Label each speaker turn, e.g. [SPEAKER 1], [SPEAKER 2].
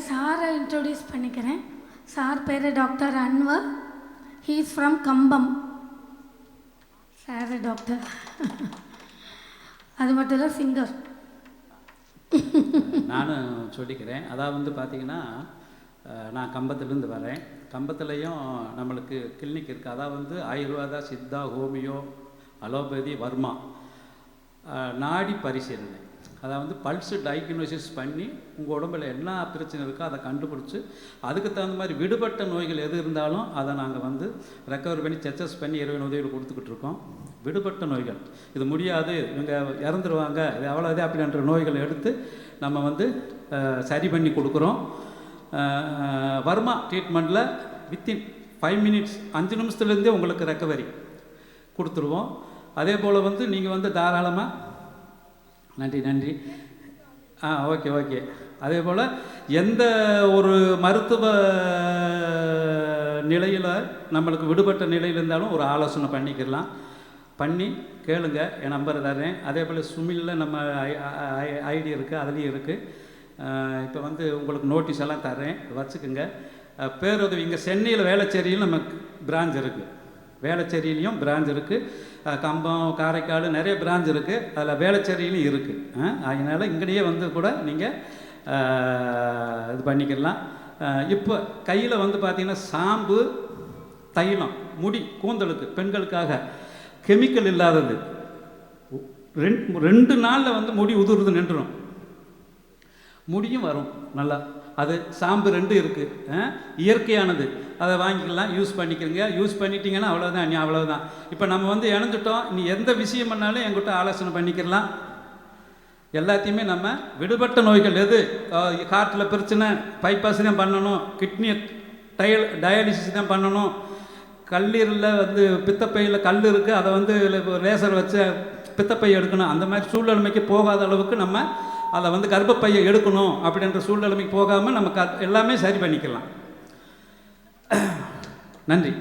[SPEAKER 1] சாரை இன்ட்ரோடியூஸ் பண்ணிக்கிறேன். சார் பேர் doctor Anwar. He is from Kambam. Sir doctor. அது மட்டும் இல்லை, சிங்கர்.
[SPEAKER 2] நானும் சொல்லிக்கிறேன். அதாவது வந்து பார்த்திங்கன்னா, நான் கம்பத்துலேருந்து வரேன். கம்பத்துலேயும் நம்மளுக்கு கிளினிக் இருக்குது. அதாவது வந்து ஆயுர்வேதா, சித்தா, ஹோமியோ, அலோபதி, வர்மா, நாடி பரிசீலனை. அதாவது பல்ஸு டயக்னோசிஸ் பண்ணி உங்கள் உடம்பில் என்ன பிரச்சனை இருக்கோ அதை கண்டுபிடிச்சி அதுக்கு தகுந்த மாதிரி விடுபட்ட நோய்கள் எது இருந்தாலும் அதை நாங்கள் வந்து ரெக்கவர் பண்ணி செக்ஸஸ் பண்ணி இறைவன் உதவிகள் கொடுத்துக்கிட்டு இருக்கோம். விடுபட்ட நோய்கள், இது முடியாது, இவங்க இறந்துருவாங்க, இது அவ்வளோதே அப்படின்ற நோய்களை எடுத்து நம்ம வந்து சரி பண்ணி கொடுக்குறோம். வர்மா ட்ரீட்மெண்ட்டில் வித்தின் 5 மினிட்ஸ், 5 நிமிஷத்துலேருந்தே உங்களுக்கு ரெக்கவரி கொடுத்துருவோம். அதே போல் வந்து நீங்கள் வந்து தாராளமாக நன்றி ஓகே. அதே போல் எந்த ஒரு மருத்துவ நிலையில் நம்மளுக்கு விடுபட்ட நிலையில் இருந்தாலும் ஒரு ஆலோசனை பண்ணிக்கலாம். பண்ணி கேளுங்க, என் நம்பர் தரேன். அதே போல் சுமிலில் நம்ம ஐடி இருக்குது, அதுலேயும் இருக்குது. இப்போ வந்து உங்களுக்கு நோட்டீஸ் எல்லாம் தரேன், வச்சுக்கோங்க. பேருதவி இங்கே சென்னையில் வேளச்சேரியில் நமக்கு பிரான்ச் இருக்குது. வேளச்சேரியிலையும் பிரான்ச் இருக்குது. கம்பம், காரைக்கால் நிறைய பிரான்ச் இருக்குது. அதில் வேளச்சேரியிலையும் இருக்குது. அதனால் இங்கேயே வந்து கூட நீங்கள் இது பண்ணிக்கலாம். இப்போ கையில் வந்து பார்த்திங்கன்னா ஷாம்பு, தைலம், முடி கூந்தலுக்கு பெண்களுக்காக கெமிக்கல் இல்லாதது. 2 நாளில் வந்து முடி உதிர்றது நின்றுடும், முடியும் வரும் நல்லா. அது ஷாம்பு 2 இருக்குது, இயற்கையானது. அதை வாங்கிக்கலாம், யூஸ் பண்ணிக்கிறங்க. யூஸ் பண்ணிட்டீங்கன்னா அவ்வளோதான், நீ அவ்வளோதான். இப்போ நம்ம வந்து இணைஞ்சிட்டோம். நீ எந்த விஷயம் பண்ணாலும் என்கிட்ட ஆலோசனை பண்ணிக்கலாம். எல்லாத்தையுமே நம்ம விடுபட்ட நோய்கள் எது, ஹார்ட்டில் பிரச்சனை, பைபாஸ் தான் பண்ணணும், கிட்னி டயாலிசிஸ் தான் பண்ணணும், கல்லீரலில் வந்து பித்தப்பையில் கல் இருக்குது, அதை வந்து லேசர் வச்சு பித்தப்பை எடுக்கணும், அந்த மாதிரி சூழ்நிலைமைக்கு போகாத அளவுக்கு நம்ம அதை வந்து கர்ப்பப்பையை எடுக்கணும் அப்படின்ற சூழ்நிலைமைக்கு போகாமல் நம்ம எல்லாமே சரி பண்ணிக்கலாம். நன்றி.